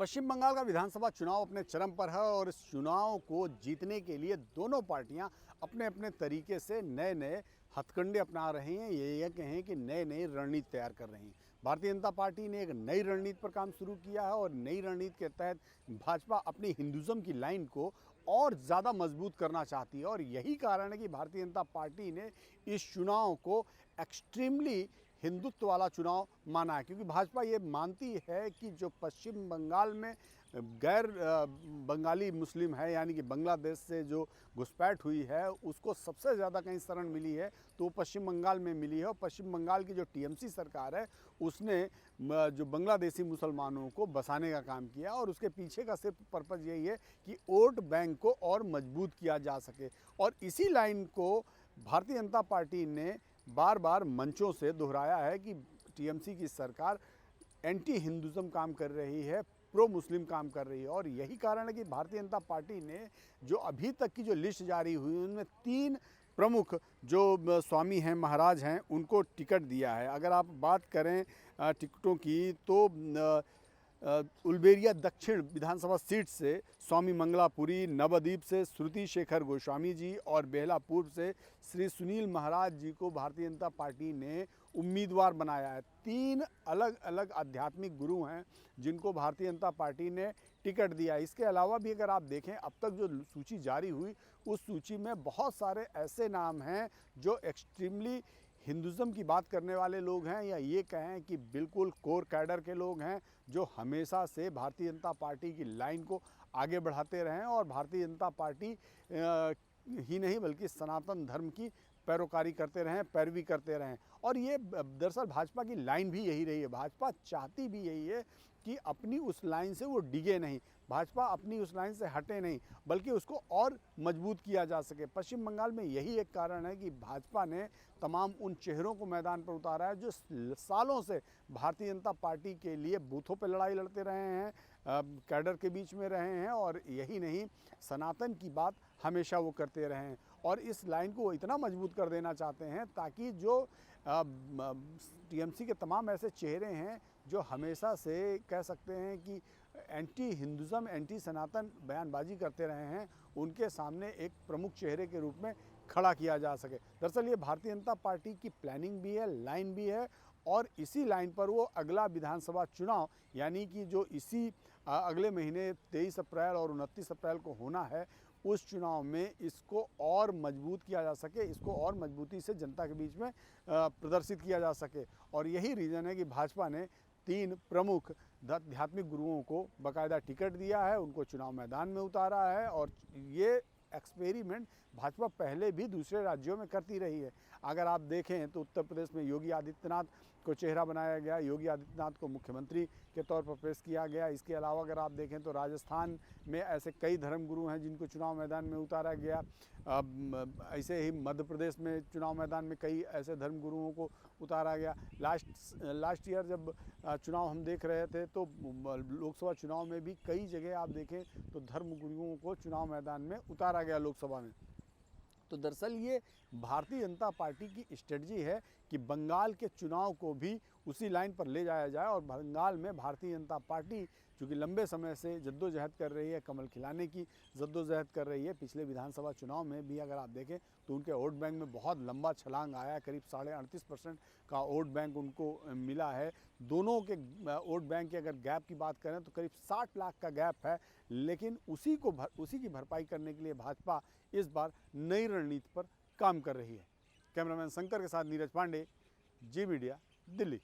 पश्चिम बंगाल का विधानसभा चुनाव अपने चरम पर है और इस चुनाव को जीतने के लिए दोनों पार्टियां अपने अपने तरीके से नए नए हथकंडे अपना रही हैं। ये कहें कि नए नई रणनीति तैयार कर रही हैं। भारतीय जनता पार्टी ने एक नई रणनीति पर काम शुरू किया है और नई रणनीति के तहत भाजपा अपनी हिंदुज़म की लाइन को और ज़्यादा मजबूत करना चाहती है। और यही कारण है कि भारतीय जनता पार्टी ने इस चुनाव को एक्सट्रीमली हिंदुत्व वाला चुनाव माना है, क्योंकि भाजपा ये मानती है कि जो पश्चिम बंगाल में गैर बंगाली मुस्लिम है, यानी कि बांग्लादेश से जो घुसपैठ हुई है, उसको सबसे ज़्यादा कहीं शरण मिली है तो वो पश्चिम बंगाल में मिली है। और पश्चिम बंगाल की जो टीएमसी सरकार है उसने जो बांग्लादेशी मुसलमानों को बसाने का काम किया और उसके पीछे का सिर्फ पर्पज़ यही है कि वोट बैंक को और मजबूत किया जा सके। और इसी लाइन को भारतीय जनता पार्टी ने बार बार मंचों से दोहराया है कि टीएमसी की सरकार एंटी हिंदुज़म काम कर रही है, प्रो मुस्लिम काम कर रही है। और यही कारण है कि भारतीय जनता पार्टी ने जो अभी तक की जो लिस्ट जारी हुई उनमें 3 प्रमुख जो स्वामी हैं, महाराज हैं, उनको टिकट दिया है। अगर आप बात करें टिकटों की तो उलबेरिया दक्षिण विधानसभा सीट से स्वामी मंगलापुरी, नवद्वीप से श्रुति शेखर गोस्वामी जी और बेहला पूर्व से श्री सुनील महाराज जी को भारतीय जनता पार्टी ने उम्मीदवार बनाया है। 3 अलग अलग आध्यात्मिक गुरु हैं जिनको भारतीय जनता पार्टी ने टिकट दिया है। इसके अलावा भी अगर आप देखें अब तक जो सूची जारी हुई उस सूची में बहुत सारे ऐसे नाम हैं जो एक्सट्रीमली हिंदुज़म की बात करने वाले लोग हैं, या ये कहें कि बिल्कुल कोर कैडर के लोग हैं जो हमेशा से भारतीय जनता पार्टी की लाइन को आगे बढ़ाते रहे और भारतीय जनता पार्टी ही नहीं बल्कि सनातन धर्म की पैरोकारी करते रहें, पैरवी करते रहें। और ये दरअसल भाजपा की लाइन भी यही रही है। भाजपा चाहती भी यही है कि अपनी उस लाइन से वो डिगे नहीं, भाजपा अपनी उस लाइन से हटे नहीं, बल्कि उसको और मजबूत किया जा सके। पश्चिम बंगाल में यही एक कारण है कि भाजपा ने तमाम उन चेहरों को मैदान पर उतारा है जो सालों से भारतीय जनता पार्टी के लिए बूथों पर लड़ाई लड़ते रहे हैं, कैडर के बीच में रहे हैं और यही नहीं, सनातन की बात हमेशा वो करते रहे हैं। और इस लाइन को वो इतना मजबूत कर देना चाहते हैं ताकि जो टीएमसी के तमाम ऐसे चेहरे हैं जो हमेशा से कह सकते हैं कि एंटी हिंदुज़म, एंटी सनातन बयानबाजी करते रहे हैं, उनके सामने एक प्रमुख चेहरे के रूप में खड़ा किया जा सके। दरअसल ये भारतीय जनता पार्टी की प्लानिंग भी है, लाइन भी है और इसी लाइन पर वो अगला विधानसभा चुनाव, यानी कि जो इसी अगले महीने 23 अप्रैल और 29 अप्रैल को होना है, उस चुनाव में इसको और मजबूत किया जा सके, इसको और मजबूती से जनता के बीच में प्रदर्शित किया जा सके। और यही रीज़न है कि भाजपा ने 3 प्रमुख आध्यात्मिक गुरुओं को बाकायदा टिकट दिया है, उनको चुनाव मैदान में उतारा है। और ये एक्सपेरिमेंट भाजपा पहले भी दूसरे राज्यों में करती रही है। अगर आप देखें तो उत्तर प्रदेश में योगी आदित्यनाथ को चेहरा बनाया गया, योगी आदित्यनाथ को मुख्यमंत्री के तौर पर पेश किया गया। इसके अलावा अगर आप देखें तो राजस्थान में ऐसे कई धर्मगुरु हैं जिनको चुनाव मैदान में उतारा गया। ऐसे ही मध्य प्रदेश में चुनाव मैदान में कई ऐसे धर्मगुरुओं को उतारा गया। लास्ट ईयर जब चुनाव हम देख रहे थे तो लोकसभा चुनाव में भी कई जगह आप देखें तो धर्मगुरुओं को चुनाव मैदान में उतारा गया लोकसभा में। तो दरअसल ये भारतीय जनता पार्टी की स्ट्रेटजी है कि बंगाल के चुनाव को भी उसी लाइन पर ले जाया जाए। और बंगाल में भारतीय जनता पार्टी चूँकि लंबे समय से जद्दोजहद कर रही है, कमल खिलाने की जद्दोजहद कर रही है। पिछले विधानसभा चुनाव में भी अगर आप देखें तो उनके वोट बैंक में बहुत लंबा छलांग आया, करीब 38.5% का वोट बैंक उनको मिला है। दोनों के वोट बैंक की अगर गैप की बात करें तो करीब 60 लाख का गैप है, लेकिन उसी की भरपाई करने के लिए भाजपा इस बार नई रणनीति पर काम कर रही है। कैमरामैन शंकर के साथ नीरज पांडे, जी मीडिया, दिल्ली।